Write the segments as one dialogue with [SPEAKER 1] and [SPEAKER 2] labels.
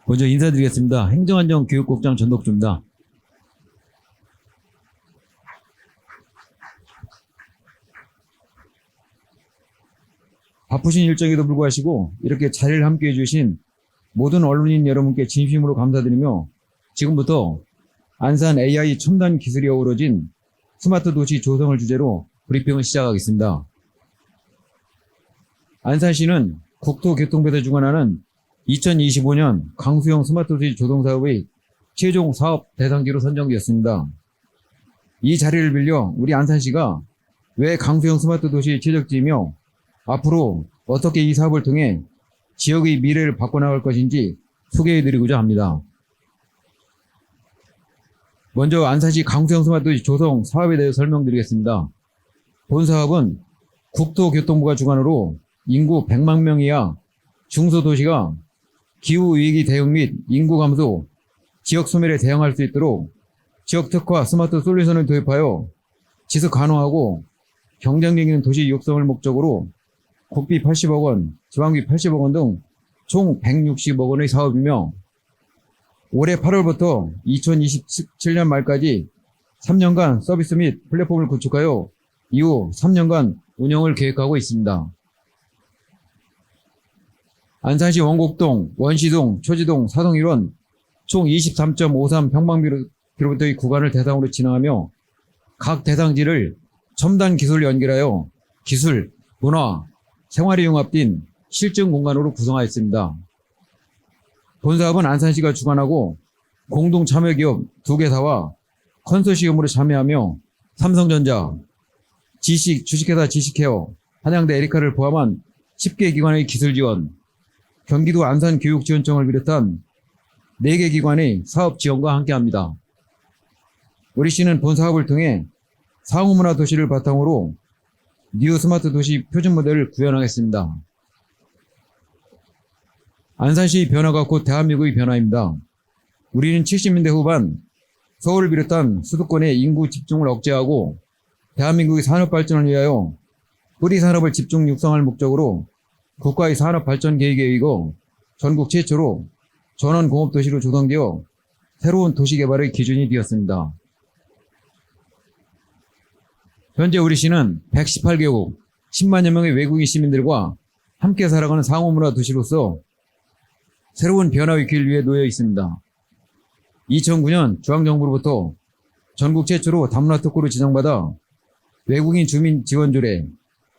[SPEAKER 1] 먼저 인사드리겠습니다. 행정안전교육국장 전덕주입니다. 바쁘신 일정에도 불구하시고 이렇게 자리를 함께해 주신 모든 언론인 여러분께 진심으로 감사드리며 지금부터 안산 AI 첨단 기술이 어우러진 스마트 도시 조성을 주제로 브리핑을 시작하겠습니다. 안산시는 국토교통부에서 주관하는 2025년 강수형 스마트 도시 조성 사업의 최종 사업 대상지로 선정되었습니다. 이 자리를 빌려 우리 안산시가 왜 강수형 스마트 도시 최적지이며 앞으로 어떻게 이 사업을 통해 지역의 미래를 바꿔나갈 것인지 소개해드리고자 합니다. 먼저 안산시 강수형 스마트 도시 조성 사업에 대해 설명드리겠습니다. 본 사업은 국토교통부가 주관으로 인구 100만 명 이하 중소도시가 기후위기 대응 및 인구 감소, 지역 소멸에 대응할 수 있도록 지역 특화 스마트 솔루션을 도입하여 지속 가능하고 경쟁력 있는 도시 육성을 목적으로 국비 80억 원, 지방비 80억 원 등 총 160억 원의 사업이며 올해 8월부터 2027년 말까지 3년간 서비스 및 플랫폼을 구축하여 이후 3년간 운영을 계획하고 있습니다. 안산시 원곡동, 원시동, 초지동, 사동 1원 총 23.53 평방미터의 구간을 대상으로 진행하며 각 대상지를 첨단 기술을 연결하여 기술, 문화, 생활이 융합된 실증 공간으로 구성하였습니다. 본 사업은 안산시가 주관하고 공동 참여기업 2개사와 컨소시엄으로 참여하며 삼성전자, 주식회사 지식케어, 한양대 에리카를 포함한 10개 기관의 기술 지원, 경기도 안산교육지원청을 비롯한 4개 기관의 사업 지원과 함께합니다. 우리 시는 본 사업을 통해 상호문화 도시를 바탕으로 뉴 스마트 도시 표준 모델을 구현하겠습니다. 안산시의 변화가 곧 대한민국의 변화입니다. 우리는 70년대 후반 서울을 비롯한 수도권의 인구 집중을 억제하고 대한민국의 산업 발전을 위하여 뿌리 산업을 집중 육성할 목적으로 국가의 산업 발전 계획에 의거 전국 최초로 전원 공업 도시로 조성되어 새로운 도시 개발의 기준이 되었습니다. 현재 우리 시는 118개국 10만여 명의 외국인 시민들과 함께 살아가는 상호문화 도시로서 새로운 변화의 길 위에 놓여 있습니다. 2009년 중앙정부로부터 전국 최초로 다문화 특구로 지정받아 외국인 주민 지원 조례,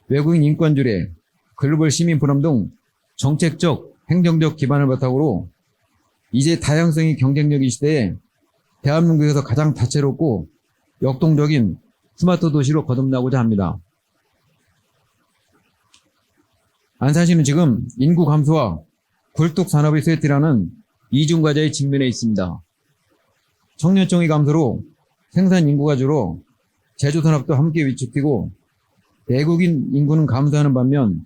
[SPEAKER 1] 외국인 인권 조례, 글로벌 시민 포럼 등 정책적, 행정적 기반을 바탕으로 이제 다양성이 경쟁력인 시대에 대한민국에서 가장 다채롭고 역동적인 스마트 도시로 거듭나고자 합니다. 안산시는 지금 인구 감소와 굴뚝 산업의 쇠퇴라는 이중과제에 직면해 있습니다. 청년층의 감소로 생산 인구가 줄어 제조 산업도 함께 위축되고 외국인 인구는 감소하는 반면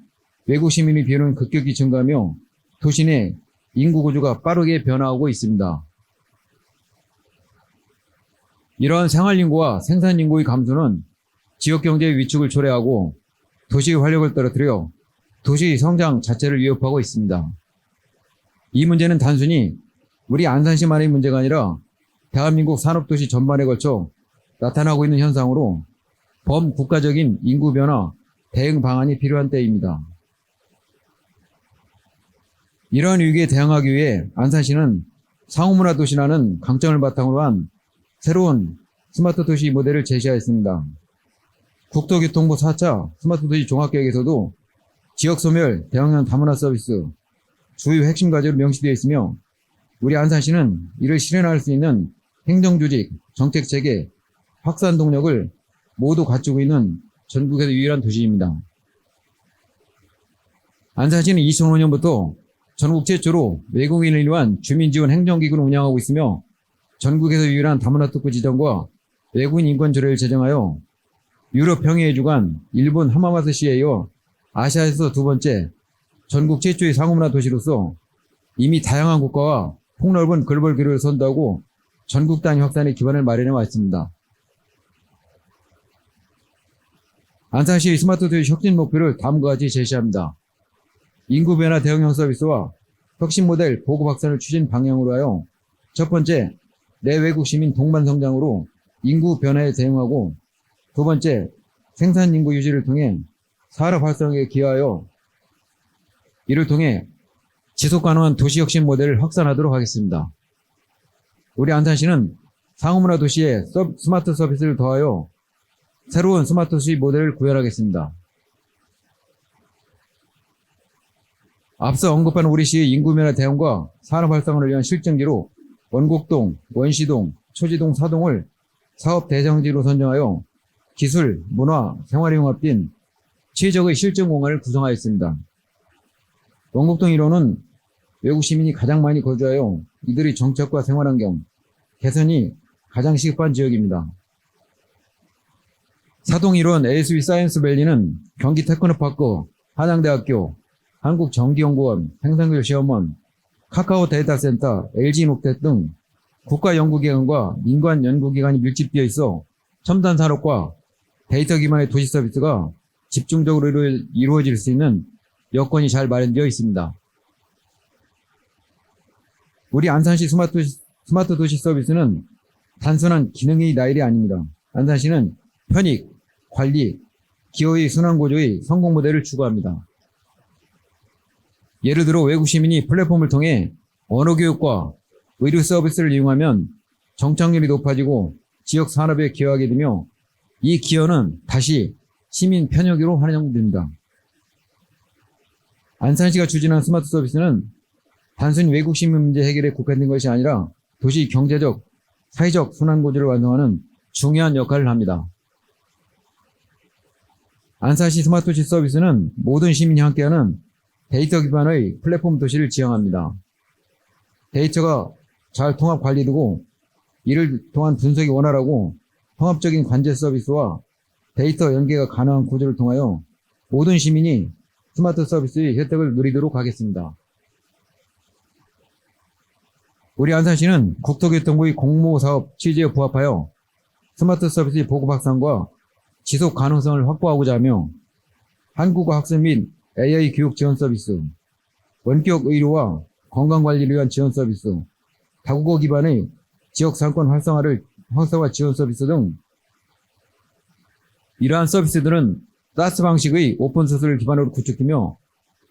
[SPEAKER 1] 외국 시민의 비율은 급격히 증가하며 도시 내 인구 구조가 빠르게 변화하고 있습니다. 이러한 생활인구와 생산인구의 감소는 지역경제의 위축을 초래하고 도시의 활력을 떨어뜨려 도시의 성장 자체를 위협하고 있습니다. 이 문제는 단순히 우리 안산시만의 문제가 아니라 대한민국 산업도시 전반에 걸쳐 나타나고 있는 현상으로 범국가적인 인구 변화 대응 방안이 필요한 때입니다. 이러한 위기에 대응하기 위해 안산시는 상호문화 도시라는 강점을 바탕으로 한 새로운 스마트 도시 모델을 제시하였습니다. 국토교통부 4차 스마트 도시 종합계획에서도 지역소멸, 대형형 다문화 서비스, 주요 핵심 과제로 명시되어 있으며 우리 안산시는 이를 실현할 수 있는 행정조직, 정책체계, 확산 동력을 모두 갖추고 있는 전국에서 유일한 도시입니다. 안산시는 2005년부터 전국 최초로 외국인을 위한 주민지원 행정기구를 운영하고 있으며 전국에서 유일한 다문화 특구 지정과 외국인 인권 조례를 제정하여 유럽 평화의 주관, 일본 하마마스시에 이어 아시아에서 두 번째, 전국 최초의 상호문화 도시로서 이미 다양한 국가와 폭넓은 글로벌 교류를 선도하고 전국 단위 확산의 기반을 마련해 왔습니다. 안산시의 스마트 도시 혁신 목표를 다음과 같이 제시합니다. 인구 변화 대응형 서비스와 혁신 모델 보급 확산을 추진 방향으로 하여 첫 번째, 내외국 시민 동반 성장으로 인구 변화에 대응하고 두 번째, 생산 인구 유지를 통해 산업 활성화에 기여하여 이를 통해 지속 가능한 도시 혁신 모델을 확산하도록 하겠습니다. 우리 안산시는 상호문화 도시에 스마트 서비스를 더하여 새로운 스마트 도시 모델을 구현하겠습니다. 앞서 언급한 우리 시의 인구 변화 대응과 산업 활성화를 위한 실증지로 원곡동, 원시동, 초지동 4동을 사업 대상지로 선정하여 기술, 문화, 생활융합된 최적의 실증 공간을 구성하였습니다. 원곡동 1호는 외국 시민이 가장 많이 거주하여 이들의 정책과 생활환경, 개선이 가장 시급한 지역입니다. 사동 1원 ASB 사이언스밸리는 경기 테크노파크, 한양대학교, 한국전기연구원, 생산교육시험원, 카카오 데이터센터, LG녹텍 등 국가연구기관과 민간연구기관이 밀집되어 있어 첨단 산업과 데이터 기반의 도시 서비스가 집중적으로 이루어질 수 있는 여건이 잘 마련되어 있습니다. 우리 안산시 스마트 도시 서비스는 단순한 기능의 나열이 아닙니다. 안산시는 편익, 관리, 기여의 순환구조의 성공 모델을 추구합니다. 예를 들어 외국 시민이 플랫폼을 통해 언어 교육과 의료 서비스를 이용하면 정착률이 높아지고 지역 산업에 기여하게 되며 이 기여는 다시 시민 편익으로 환영됩니다. 안산시가 추진한 스마트 서비스는 단순히 외국 시민 문제 해결에 국한된 것이 아니라 도시 경제적, 사회적 순환구조를 완성하는 중요한 역할을 합니다. 안산시 스마트 도시 서비스는 모든 시민이 함께하는 데이터 기반의 플랫폼 도시를 지향합니다. 데이터가 잘 통합 관리되고 이를 통한 분석이 원활하고 통합적인 관제 서비스와 데이터 연계가 가능한 구조를 통하여 모든 시민이 스마트 서비스의 혜택을 누리도록 하겠습니다. 우리 안산시는 국토교통부의 공모사업 취지에 부합하여 스마트 서비스의 보급 확산과 지속 가능성을 확보하고자 하며 한국어 학습 및 AI 교육 지원 서비스, 원격 의료와 건강관리를 위한 지원 서비스, 다국어 기반의 지역 상권 활성화 지원 서비스 등 이러한 서비스들은 사스 방식의 오픈소스를 기반으로 구축되며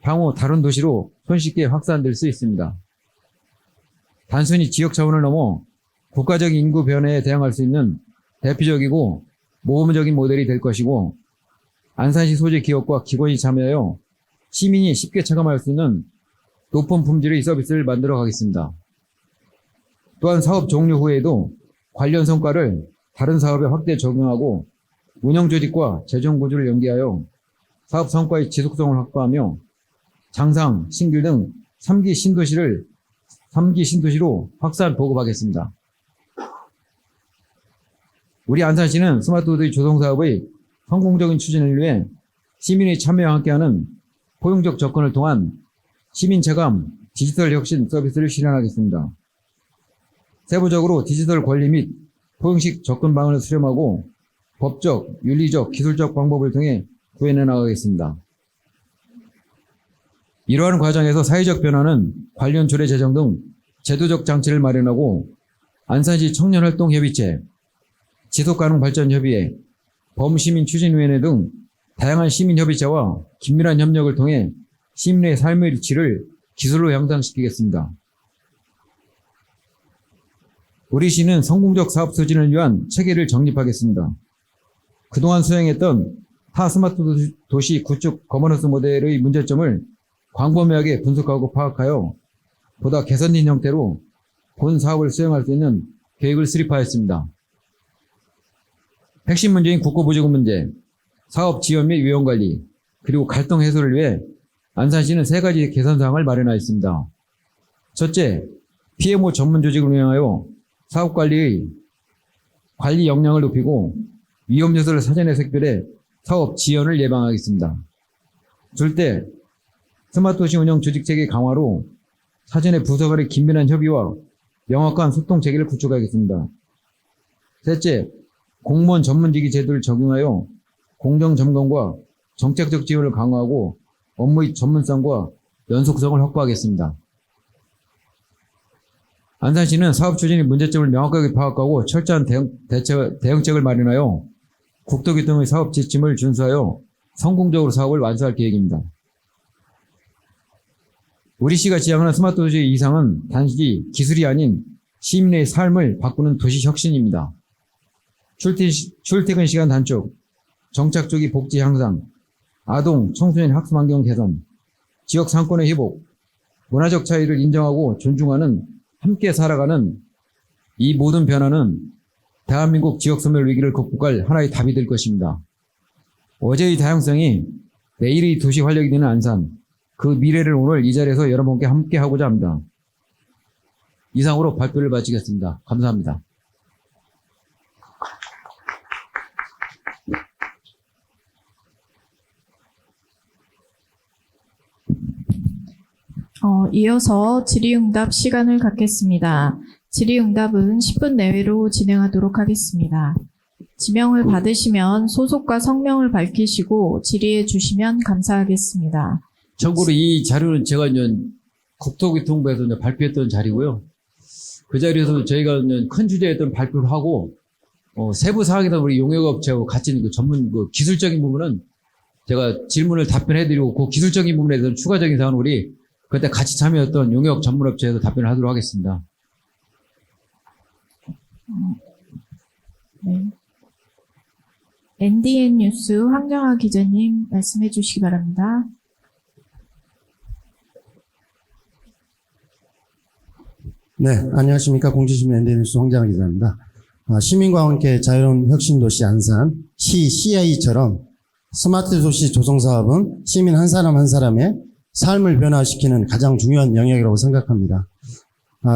[SPEAKER 1] 향후 다른 도시로 손쉽게 확산될 수 있습니다. 단순히 지역 차원을 넘어 국가적 인구 변화에 대응할 수 있는 대표적이고 모범적인 모델이 될 것이고 안산시 소재 기업과 기관이 참여하여 시민이 쉽게 체감할 수 있는 높은 품질의 서비스를 만들어 가겠습니다. 또한 사업 종료 후에도 관련 성과를 다른 사업에 확대 적용하고 운영 조직과 재정 구조를 연계하여 사업 성과의 지속성을 확보하며 장상, 신길 등 3기 신도시로 확산 보급하겠습니다. 우리 안산시는 스마트도시 조성사업의 성공적인 추진을 위해 시민의 참여와 함께하는 포용적 접근을 통한 시민 체감 디지털 혁신 서비스를 실현하겠습니다. 세부적으로 디지털 권리 및 포용식 접근 방안을 수렴하고 법적, 윤리적, 기술적 방법을 통해 구현해 나가겠습니다. 이러한 과정에서 사회적 변화는 관련 조례 제정 등 제도적 장치를 마련하고 안산시 청년활동협의체, 지속가능발전협의회, 범시민추진위원회 등 다양한 시민협의체와 긴밀한 협력을 통해 시민의 삶의 질을 기술로 향상시키겠습니다. 우리 시는 성공적 사업 추진을 위한 체계를 정립하겠습니다. 그동안 수행했던 타 스마트 도시 구축 거버넌스 모델의 문제점을 광범위하게 분석하고 파악하여 보다 개선된 형태로 본 사업을 수행할 수 있는 계획을 수립하였습니다. 핵심 문제인 국고보조금 문제, 사업 지원 및 위험관리, 그리고 갈등 해소를 위해 안산시는 3가지 개선사항을 마련하였습니다. 첫째, PMO 전문 조직을 운영하여 사업관리의 관리 역량을 높이고 위험 요소를 사전에 색별해 사업 지연을 예방하겠습니다. 둘째, 스마트도시 운영 조직체계 강화로 사전에 부서 간의 긴밀한 협의와 명확한 소통 체계를 구축하겠습니다. 셋째, 공무원 전문직위 제도를 적용하여 공정점검과 정책적 지원을 강화하고 업무의 전문성과 연속성을 확보하겠습니다. 안산시는 사업 추진의 문제점을 명확하게 파악하고 철저한 대응책을 마련하여 국토교통의 사업 지침을 준수하여 성공적으로 사업을 완수할 계획입니다. 우리 시가 지향하는 스마트 도시의 이상은 단지 기술이 아닌 시민의 삶을 바꾸는 도시 혁신입니다. 출퇴근 시간 단축, 정착 조기 복지 향상, 아동, 청소년 학습 환경 개선, 지역 상권의 회복, 문화적 차이를 인정하고 존중하는 함께 살아가는 이 모든 변화는 대한민국 지역 소멸 위기를 극복할 하나의 답이 될 것입니다. 어제의 다양성이 내일의 도시 활력이 되는 안산, 그 미래를 오늘 이 자리에서 여러분께 함께 하고자 합니다. 이상으로 발표를 마치겠습니다. 감사합니다.
[SPEAKER 2] 이어서 질의응답 시간을 갖겠습니다. 질의응답은 10분 내외로 진행하도록 하겠습니다. 지명을 받으시면 소속과 성명을 밝히시고 질의해 주시면 감사하겠습니다.
[SPEAKER 1] 참고로 이 자료는 제가 이제 국토교통부에서 이제 발표했던 자리고요. 그 자리에서 저희가 이제 큰 주제였던 발표를 하고, 세부 사항에서 우리 용역업체하고 같이 있는 그 전문, 그 기술적인 부분은 제가 질문을 답변해드리고, 그 기술적인 부분에 대해서는 추가적인 사항은 우리 그때 같이 참여했던 용역 전문업체에서 답변을 하도록 하겠습니다.
[SPEAKER 2] 네. NDN 뉴스 황정아 기자님 말씀해 주시기 바랍니다.
[SPEAKER 3] 네, 안녕하십니까. 공지신문 NDN뉴스 황정아 기자입니다. 시민과 함께 자유로운 혁신도시 안산, CI처럼 스마트 도시 조성 사업은 시민 한 사람 한 사람의 삶을 변화시키는 가장 중요한 영역이라고 생각합니다.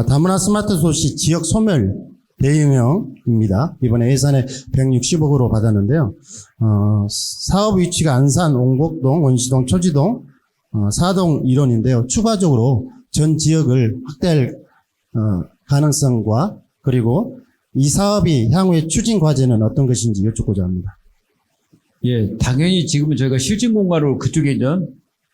[SPEAKER 3] 다문화 스마트 도시 지역 소멸 대유명입니다. 이번에 예산에 160억으로 받았는데요. 사업 위치가 안산, 옹곡동, 원시동, 초지동, 4동 1원인데요. 추가적으로 전 지역을 확대할 가능성과 그리고 이 사업이 향후의 추진 과제는 어떤 것인지 여쭙고자 합니다.
[SPEAKER 1] 예, 당연히 지금은 저희가 실진 공간으로 그쪽에 이제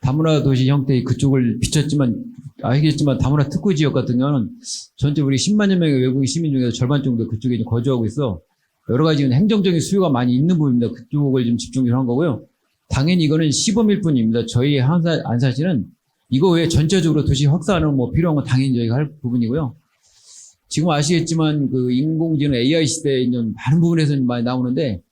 [SPEAKER 1] 다문화 도시 형태의 그쪽을 비쳤지만, 알겠지만 다문화 특구 지역 같은 경우는 전체 우리 10만여 명의 외국인 시민 중에서 절반 정도 그쪽에 이제 거주하고 있어 여러 가지 행정적인 수요가 많이 있는 부분입니다. 그쪽을 좀 집중을 한 거고요. 당연히 이거는 시범일 뿐입니다. 저희 안산시는 이거 외에 전체적으로 도시 확산은 뭐 필요한 건 당연히 저희가 할 부분이고요. 지금 아시겠지만 그 인공지능 AI 시대에 있는 많은 부분에서는 많이 나오는데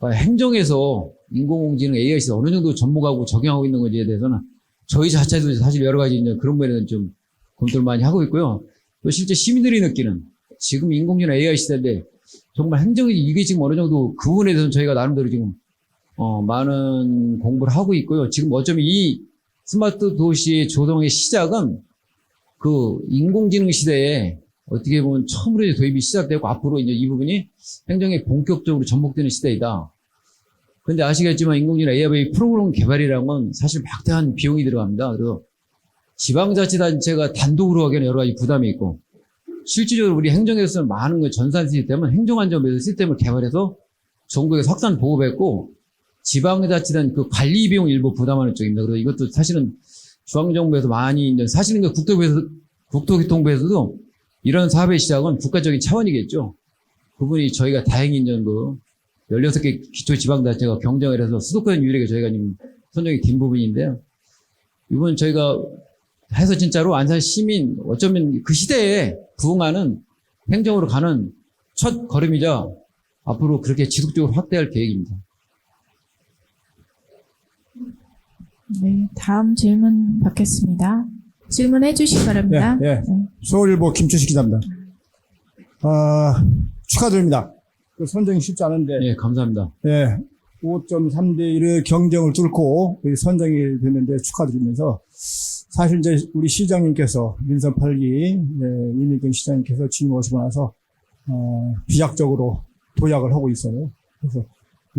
[SPEAKER 1] 행정에서 인공지능 AI 시대 어느 정도 접목하고 적용하고 있는 건지에 대해서는 저희 자체도 사실 여러 가지 이제 그런 부분에는 좀 검토를 많이 하고 있고요. 또 실제 시민들이 느끼는 지금 인공지능 AI 시대인데 정말 행정이 이게 지금 어느 정도 그 부분에 대해서는 저희가 나름대로 지금 많은 공부를 하고 있고요. 지금 어쩌면 이 스마트 도시의 조성의 시작은 그 인공지능 시대에 어떻게 보면 처음으로 이제 도입이 시작되고 앞으로 이제 이 부분이 행정에 본격적으로 접목되는 시대이다. 근데 아시겠지만 인공지능 AI 프로그램 개발이라는 건 사실 막대한 비용이 들어갑니다. 그래서 지방자치단체가 단독으로 하기에는 여러 가지 부담이 있고 실질적으로 우리 행정에서는 많은 그 전산 시스템은 행정안전부에서 시스템을 개발해서 전국에서 확산 보급했고 지방자치단 그 관리 비용 일부 부담하는 쪽입니다. 그래서 이것도 사실은 중앙정부에서 많이 이제 사실은 그 국토교통부에서도 이런 사업의 시작은 국가적인 차원이겠죠. 그분이 저희가 다행히 이제 그 16개 기초지방자치가 경쟁을 해서 수도권 유일하게 저희가 지금 선정이 된 부분인데요. 이번 저희가 해서 진짜로 안산 시민 어쩌면 그 시대에 부응하는 행정으로 가는 첫 걸음이자 앞으로 그렇게 지속적으로 확대할 계획입니다.
[SPEAKER 2] 네, 다음 질문 받겠습니다. 질문해 주시기 바랍니다.
[SPEAKER 4] 예. 서울일보 김초식 기자입니다. 축하드립니다. 그 선정이 쉽지 않은데.
[SPEAKER 1] 예, 감사합니다.
[SPEAKER 4] 예. 5.3대 1의 경쟁을 뚫고 선정이 됐는데 축하드리면서 사실 이제 우리 시장님께서 민선 8기 이미근 시장님께서 취임 오시고 나서 비약적으로 도약을 하고 있어요. 그래서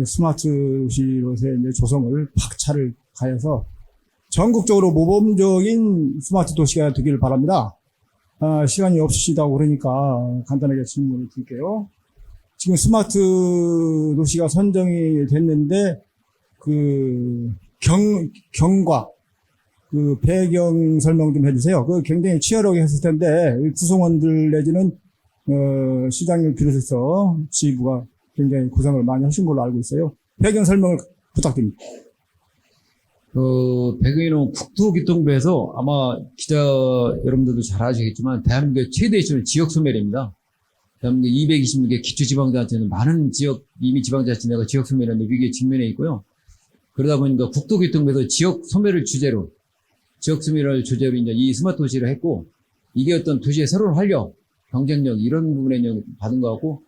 [SPEAKER 4] 스마트 도시로서의 이제 조성을 박차를 가해서 전국적으로 모범적인 스마트 도시가 되기를 바랍니다. 시간이 없으시다고 그러니까 간단하게 질문을 드릴게요. 지금 스마트 도시가 선정이 됐는데, 경과, 그 배경 설명 좀 해주세요. 그 굉장히 치열하게 했을 텐데 구성원들 내지는 시장을 비롯해서 지휘부가 굉장히 고생을 많이 하신 걸로 알고 있어요. 배경 설명을 부탁드립니다.
[SPEAKER 1] 배경에는 국토교통부에서 아마 기자 여러분들도 잘 아시겠지만 대한민국의 최대 이슈는 지역소멸입니다. 대한민국 226개 기초지방자치는 많은 이미 지방자치내가 지역소멸하는 위기에 직면해 있고요. 그러다 보니까 국토교통부에서 지역소멸을 주제로 이제 이 스마트 도시를 했고, 이게 어떤 도시의 새로운 활력, 경쟁력 이런 부분에 이제 받은 것 같고,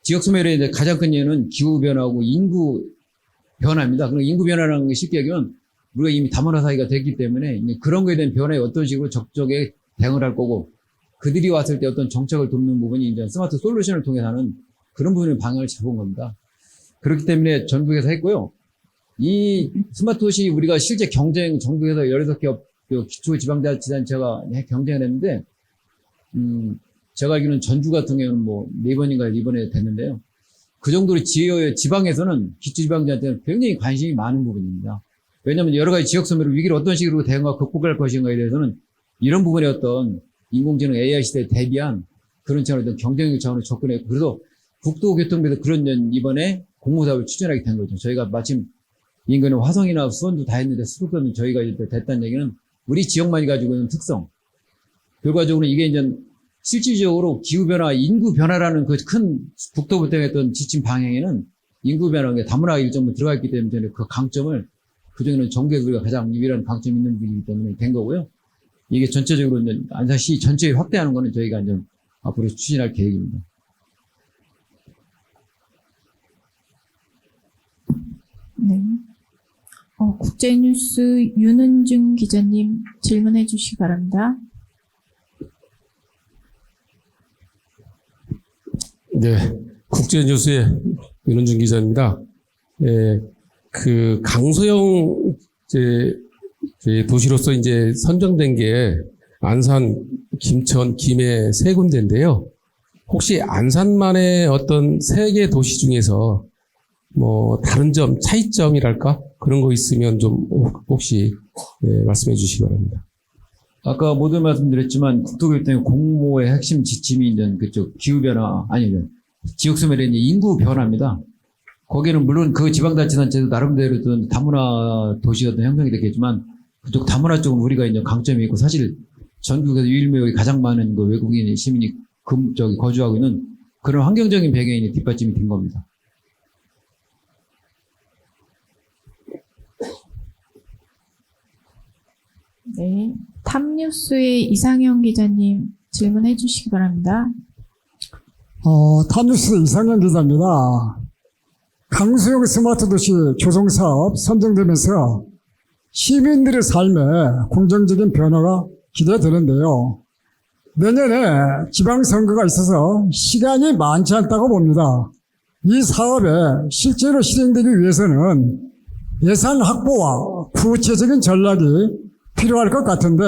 [SPEAKER 1] 지역소멸의 이제 가장 큰 예는 기후변화하고 인구 변화입니다. 그럼 인구 변화라는 게 쉽게 얘기하면 우리가 이미 다문화 사회가 됐기 때문에 그런 거에 대한 변화에 어떤 식으로 적절하게 대응을 할 거고, 그들이 왔을 때 어떤 정책을 돕는 부분이 이제 스마트 솔루션을 통해 하는 그런 부분의 방향을 잡은 겁니다. 그렇기 때문에 전국에서 했고요. 이 스마트 도시 우리가 실제 경쟁 전국에서 16개 기초지방자치단체가 경쟁을 했는데, 제가 알기로는 전주 같은 경우는 뭐 4번인가 이번에 됐는데요. 그 정도로 지방에서는 기초지방자치한테는 굉장히 관심이 많은 부분입니다. 왜냐하면 여러 가지 지역소멸 위기를 어떤 식으로 대응하고 극복할 것인가에 대해서는 이런 부분의 어떤 인공지능 AI 시대에 대비한 그런 차원의 어떤 경쟁력 차원으로 접근했고, 그래서 국토교통부에서 그런 이번에 공모사업을 추진하게 된 거죠. 저희가 마침 인근은 화성이나 수원도 다 했는데 수도권은 저희가 이제 됐다는 얘기는 우리 지역만이 가지고 있는 특성. 결과적으로 이게 이제 실질적으로 기후변화, 인구변화라는 그 큰 국토부 때문에 했던 지침 방향에는 인구변화가 다문화 일정으로 들어가 있기 때문에 그 강점을 그중에는 전국에서 우리가 가장 유일한 강점이 있는 부분이기 때문에 된 거고요. 이게 전체적으로 이제 안산시 전체에 확대하는 거는 저희가 이제 앞으로 추진할 계획입니다.
[SPEAKER 2] 네. 국제뉴스 윤은중 기자님 질문해 주시기 바랍니다.
[SPEAKER 5] 네, 국제뉴스의 윤은중 기자입니다. 그 강소형 도시로서 이제 선정된 게 안산, 김천, 김해 세 군데인데요. 혹시 안산만의 어떤 세 개 도시 중에서 뭐 다른 점, 차이점이랄까 그런 거 있으면 좀 혹시 말씀해 주시기 바랍니다.
[SPEAKER 1] 아까 모두 말씀드렸지만 국토교통의 공모의 핵심 지침이 이제 그쪽 기후변화, 지역소멸의 인구 변화입니다. 거기는 물론 그 지방자치단체도 나름대로 어떤 다문화 도시가 어떤 형성이 됐겠지만, 그쪽 다문화 쪽은 우리가 이제 강점이 있고, 사실 전국에서 유일무이하게 가장 많은 그 외국인 시민이 거주하고 있는 그런 환경적인 배경이 뒷받침이 된 겁니다.
[SPEAKER 2] 네. 탑뉴스의 이상형 기자님 질문해 주시기 바랍니다.
[SPEAKER 6] 탑뉴스 이상현 기자입니다. 강소형 스마트 도시 조성 사업 선정되면서 시민들의 삶에 긍정적인 변화가 기대되는데요. 내년에 지방선거가 있어서 시간이 많지 않다고 봅니다. 이 사업에 실제로 실행되기 위해서는 예산 확보와 구체적인 전략이 필요할 것 같은데,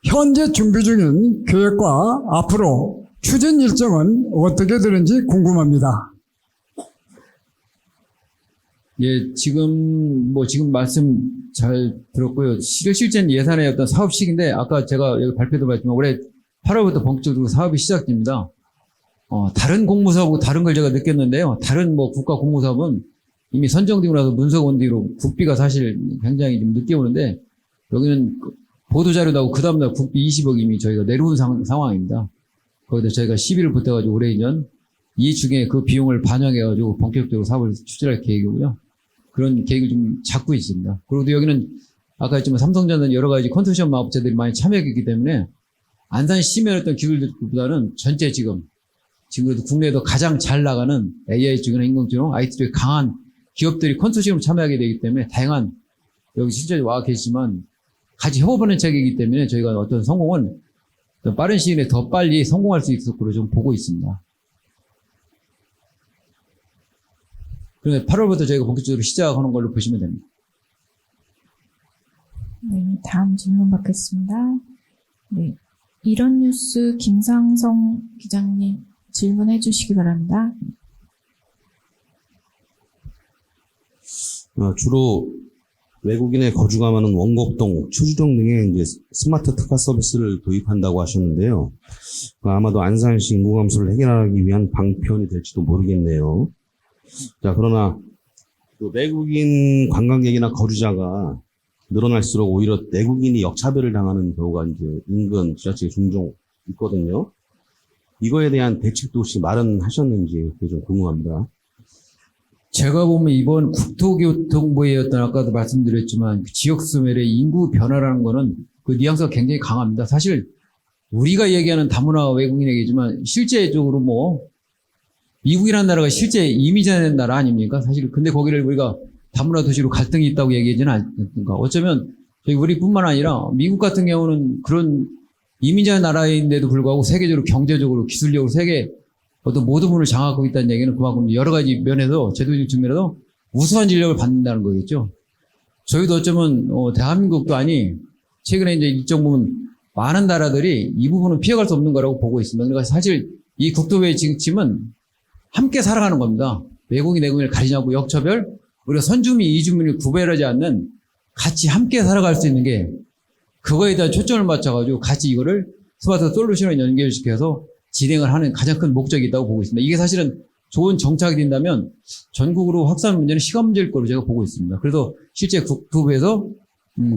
[SPEAKER 6] 현재 준비 중인 계획과 앞으로 추진 일정은 어떻게 되는지 궁금합니다.
[SPEAKER 1] 예, 지금 말씀 잘 들었고요. 실제 예산의 어떤 사업식인데, 아까 제가 여기 발표도 봤지만 올해 8월부터 본격적으로 사업이 시작됩니다. 다른 공모사업하고 다른 걸 제가 느꼈는데요. 다른 국가 공모사업은 이미 선정되고 나서 문서가 온 뒤로 국비가 사실 굉장히 좀 늦게 오는데, 여기는 보도자료 나오고 그 다음날 국비 20억 이미 저희가 내려온 상황입니다. 거기다 저희가 10일을 붙어가지고 올해 2년 이 중에 그 비용을 반영해가지고 본격적으로 사업을 추진할 계획이고요. 그런 계획을 좀 잡고 있습니다. 그리고 여기는 아까 했지만 삼성전자는 여러 가지 컨소시엄 업체들이 많이 참여했기 때문에 안산시면 어떤 기술들보다는 전체 지금 그래도 국내에도 가장 잘 나가는 AI 쪽이나 인공지능, IT 쪽에 강한 기업들이 컨소시엄 참여하게 되기 때문에 다양한 여기 실제 와 계시지만 같이 협업하는 책이기 때문에 저희가 어떤 성공은 더 빠른 시일 내에 더 빨리 성공할 수 있을 거로 좀 보고 있습니다. 그런데 8월부터 저희가 본격적으로 시작하는 걸로 보시면 됩니다.
[SPEAKER 2] 네, 다음 질문 받겠습니다. 네, 이런뉴스 김상성 기자님 질문해 주시기 바랍니다.
[SPEAKER 5] 주로
[SPEAKER 7] 외국인의 거주가 많은 원곡동, 초주동 등에 이제 스마트 특화 서비스를 도입한다고 하셨는데요. 아마도 안산시 인구 감소를 해결하기 위한 방편이 될지도 모르겠네요. 자, 그러나 그 외국인 관광객이나 거주자가 늘어날수록 오히려 내국인이 역차별을 당하는 경우가 이제 인근 지자체에 종종 있거든요. 이거에 대한 대책도 혹시 마련하셨는지 그게 좀 궁금합니다.
[SPEAKER 1] 제가 보면 이번 국토교통부의 어떤 아까도 말씀드렸지만 그 지역 소멸의 인구 변화라는 거는 그 뉘앙스가 굉장히 강합니다. 사실 우리가 얘기하는 다문화 외국인 얘기지만 실제적으로 뭐 미국이라는 나라가 실제 이미지하는 나라 아닙니까? 사실 근데 거기를 우리가 다문화 도시로 갈등이 있다고 얘기하지는 않습니까? 어쩌면 저희 우리뿐만 아니라 미국 같은 경우는 그런 이민자 나라인데도 불구하고 세계적으로 경제적으로 기술력으로 세계 어떤 모든 부분을 장악하고 있다는 얘기는 그만큼 여러 가지 면에서 제도적 측면에서 우수한 진력을 받는다는 거겠죠. 저희도 어쩌면 대한민국도 아니 최근에 이제 일정 부분 많은 나라들이 이 부분은 피해갈 수 없는 거라고 보고 있습니다. 그러니까 사실 이 국토부의 지침은 함께 살아가는 겁니다. 외국인 내국인을 가리냐고 역차별, 우리가 선주민 이주민을 구별하지 않는 같이 함께 살아갈 수 있는 게 그거에 대한 초점을 맞춰가지고 같이 이거를 스마트 솔루션을 연결시켜서 진행을 하는 가장 큰 목적이 있다고 보고 있습니다. 이게 사실은 좋은 정착이 된다면 전국으로 확산 문제는 시간 문제일 거로 제가 보고 있습니다. 그래서 실제 국토부에서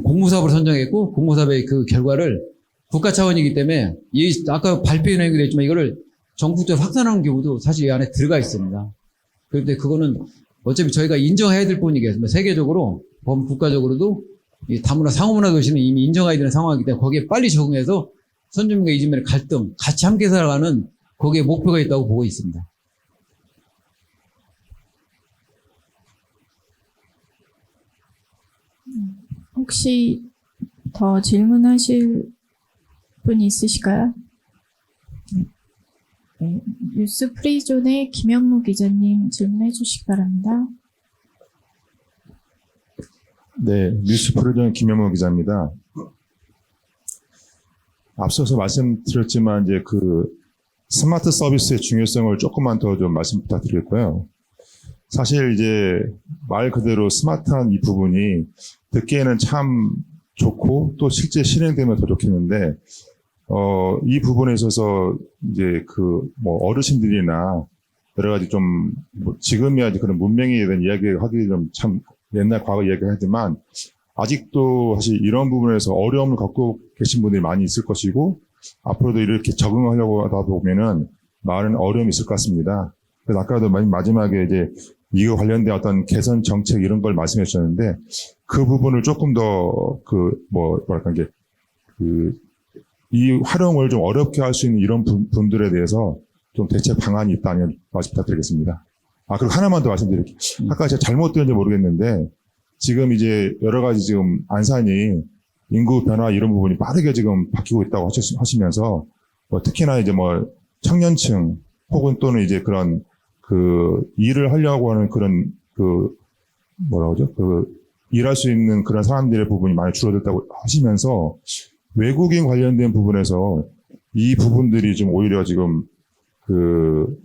[SPEAKER 1] 공모사업을 선정했고 공모사업의 그 결과를 국가 차원이기 때문에 이 아까 발표에 내기도 했지만 이거를 전국적으로 확산하는 경우도 사실 이 안에 들어가 있습니다. 그런데 그거는 어차피 저희가 인정해야 될 부분이겠습니다. 세계적으로 국가적으로도 이 다문화 상호문화 도시는 이미 인정해야 되는 상황이기 때문에 거기에 빨리 적응해서 선주민과 이주민의 갈등, 같이 함께 살아가는 거기에 목표가 있다고 보고 있습니다.
[SPEAKER 2] 혹시 더 질문하실 분 있으실까요? 네. 뉴스 프리존의 김영무 기자님 질문해 주시기 바랍니다.
[SPEAKER 8] 네, 뉴스 프리존 김영무 기자입니다. 앞서서 말씀드렸지만 이제 그 스마트 서비스의 중요성을 조금만 더 좀 말씀 부탁드리겠고요. 사실 이제 말 그대로 스마트한 이 부분이 듣기에는 참 좋고 또 실제 실행되면 더 좋겠는데 이 부분에 있어서 이제 그 뭐 어르신들이나 여러 가지 좀 뭐 지금이야 그런 문명에 대한 이야기를 하기 좀 참 옛날 과거 이야기를 하지만 아직도 사실 이런 부분에서 어려움을 갖고 계신 분들이 많이 있을 것이고 앞으로도 이렇게 적응하려고 하다 보면은 많은 어려움이 있을 것 같습니다. 그래서 아까도 마지막에 이제 이거 관련된 어떤 개선 정책 이런 걸 말씀해 주셨는데 그 부분을 조금 더 뭐랄까 이제 이 활용을 좀 어렵게 할 수 있는 이런 분들에 대해서 좀 대책 방안이 있다면 말씀 부탁드리겠습니다. 그리고 하나만 더 말씀드릴게요. 아까 제가 잘못 들었는지 모르겠는데 지금 이제 여러 가지 지금 안산이 인구 변화 이런 부분이 빠르게 지금 바뀌고 있다고 하시면서 특히나 이제 뭐 청년층 혹은 또는 이제 그런 그 일을 하려고 하는 그런 그 뭐라고 하죠? 그 일할 수 있는 그런 사람들의 부분이 많이 줄어들다고 하시면서 외국인 관련된 부분에서 이 부분들이 좀 오히려 지금 그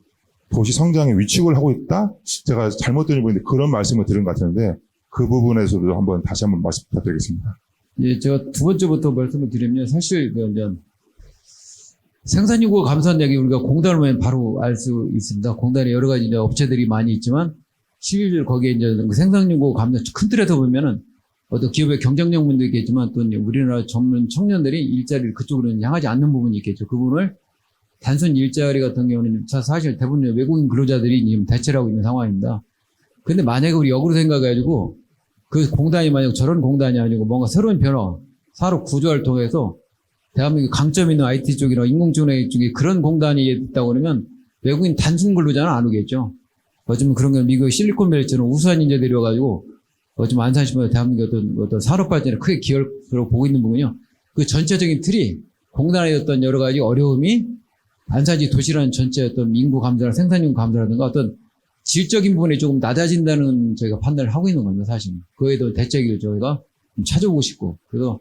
[SPEAKER 8] 도시 성장에 위축을 하고 있다? 제가 잘못 들은 부분인데 그런 말씀을 들은 것 같은데 그 부분에서도 다시 한번 말씀 부탁드리겠습니다.
[SPEAKER 1] 예, 제가 두 번째부터 말씀을 드리면 사실 생산인구가 감소한 얘기 우리가 공단을 보면 바로 알 수 있습니다. 공단에 여러 가지 이제 업체들이 많이 있지만 실질 거기에 이제 생산인구 감소 큰 틀에서 보면은 어떤 기업의 경쟁력 문제도 있겠지만 또 우리나라 전문 청년들이 일자리를 그쪽으로 향하지 않는 부분이 있겠죠. 그 부분을 단순 일자리 같은 경우는 사실 대부분 외국인 근로자들이 지금 대체를 하고 있는 상황입니다. 근데 만약에 우리 역으로 생각해가지고 그 공단이 만약 저런 공단이 아니고 뭔가 새로운 변화, 사업 구조를 통해서 대한민국 강점 있는 IT 쪽이나 인공지능 쪽에 그런 공단이 있다고 그러면 외국인 단순 근로자는 안 오겠죠. 어쩌면 그런 건 미국의 실리콘밸리처럼 우수한 인재들이 와가지고 어쩌면 안산시보다 대한민국의 어떤 산업 발전에 크게 기여를 보고 있는 부분이요. 그 전체적인 틀이 공단의 어떤 여러 가지 어려움이 안산시 도시라는 전체 어떤 인구 감소나 생산인구 감소라든가 어떤 질적인 부분이 조금 낮아진다는 저희가 판단을 하고 있는 겁니다, 사실. 그에 대한 대책을 저희가 좀 찾아보고 싶고. 그래서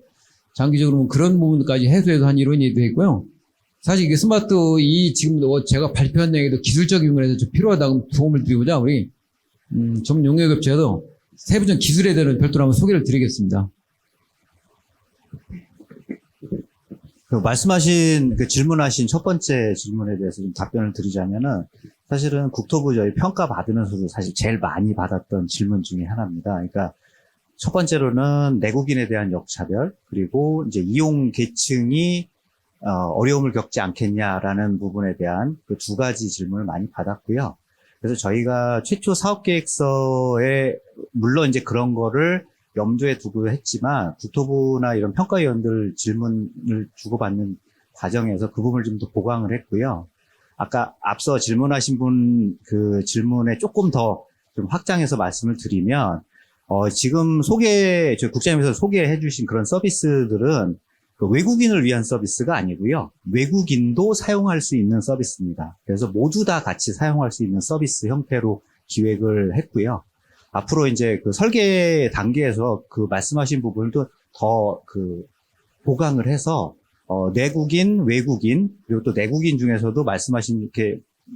[SPEAKER 1] 장기적으로 그런 부분까지 해소해서 한 이론이 되어 있고요. 사실 이게 스마트, 지금 제가 발표한 얘기도 기술적인 부분에서 좀 필요하다고 도움을 드리고자 우리, 전문 용역업체도 세부적 기술에 대한 별도로 한번 소개를 드리겠습니다.
[SPEAKER 9] 말씀하신 질문하신 첫 번째 질문에 대해서 좀 답변을 드리자면은 사실은 국토부 저희 평가 받으면서도 사실 제일 많이 받았던 질문 중에 하나입니다. 그러니까 첫 번째로는 내국인에 대한 역차별, 그리고 이제 이용 계층이 어려움을 겪지 않겠냐라는 부분에 대한 그 두 가지 질문을 많이 받았고요. 그래서 저희가 최초 사업계획서에 물론 이제 그런 거를 염두에 두고 했지만 국토부나 이런 평가위원들 질문을 주고받는 과정에서 그 부분을 좀 더 보강을 했고요. 아까 앞서 질문하신 분 그 질문에 조금 더 좀 확장해서 말씀을 드리면, 지금 저희 국장님께서 소개해 주신 그런 서비스들은 그 외국인을 위한 서비스가 아니고요. 외국인도 사용할 수 있는 서비스입니다. 그래서 모두 다 같이 사용할 수 있는 서비스 형태로 기획을 했고요. 앞으로 이제 그 설계 단계에서 그 말씀하신 부분도 더 보강을 해서, 내국인, 외국인, 그리고 또 내국인 중에서도 말씀하신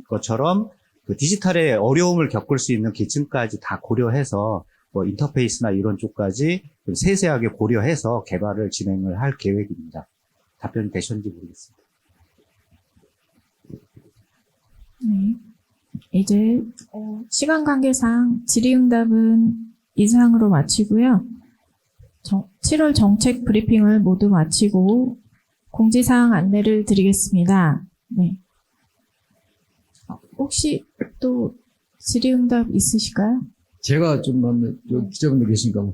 [SPEAKER 9] 것처럼 그 디지털에 어려움을 겪을 수 있는 계층까지 다 고려해서 뭐 인터페이스나 이런 쪽까지 좀 세세하게 고려해서 개발을 진행을 할 계획입니다. 답변이 되셨는지 모르겠습니다.
[SPEAKER 2] 네. 이제 시간 관계상 질의응답은 이상으로 마치고요. 7월 정책 브리핑을 모두 마치고 공지사항 안내를 드리겠습니다. 네. 혹시 또 질의응답 있으실까요?
[SPEAKER 1] 제가 좀 기자분들 계시니까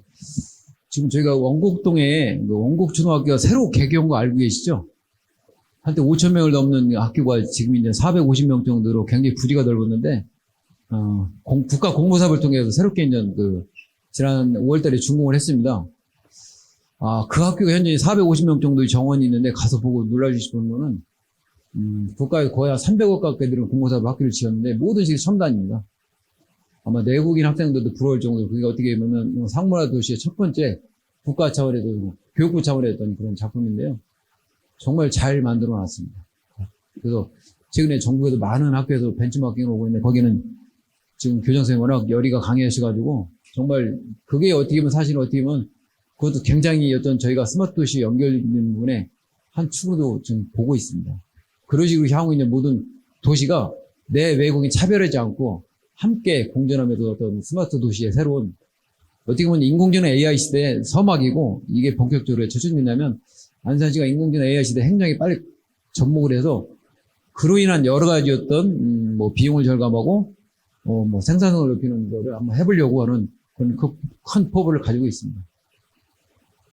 [SPEAKER 1] 지금 저희가 원곡동에 원곡초등학교가 새로 개교한 거 알고 계시죠? 한때 5,000명을 넘는 학교가 지금 이제 450명 정도로 굉장히 부지가 넓었는데, 국가 공모사업을 통해서 새롭게 이제 지난 5월달에 준공을 했습니다. 그 학교가 현재 450명 정도의 정원이 있는데 가서 보고 놀라주시는 분은, 국가에 거의 한 300억 가까이 들은 공모사업 학교를 지었는데 모든 식이 첨단입니다. 아마 내국인 학생들도 부러울 정도로 그게 어떻게 보면 상문화 도시의 첫 번째 국가 차원에도 교육부 차원에 했던 그런 작품인데요. 정말 잘 만들어 놨습니다. 그래서 최근에 전국에도 많은 학교에서 벤치마킹을 오고 있는데 거기는 지금 교장선생님이 워낙 열의가 강해하셔가지고 정말 그게 어떻게 보면 사실은 어떻게 보면 그것도 굉장히 어떤 저희가 스마트 도시 연결되는 부분에 한 축으로도 지금 보고 있습니다. 그런 식으로 향후 있는 모든 도시가 내 외국인 차별하지 않고 함께 공존하면서 어떤 스마트 도시의 새로운 어떻게 보면 인공지능 AI 시대의 서막이고 이게 본격적으로 저축된다면 안산시가 인공지능 AI 시대 행정에 빨리 접목을 해서 그로 인한 여러 가지 어떤 비용을 절감하고 생산성을 높이는 거를 한번 해보려고 하는 그런 큰 포부를 가지고 있습니다.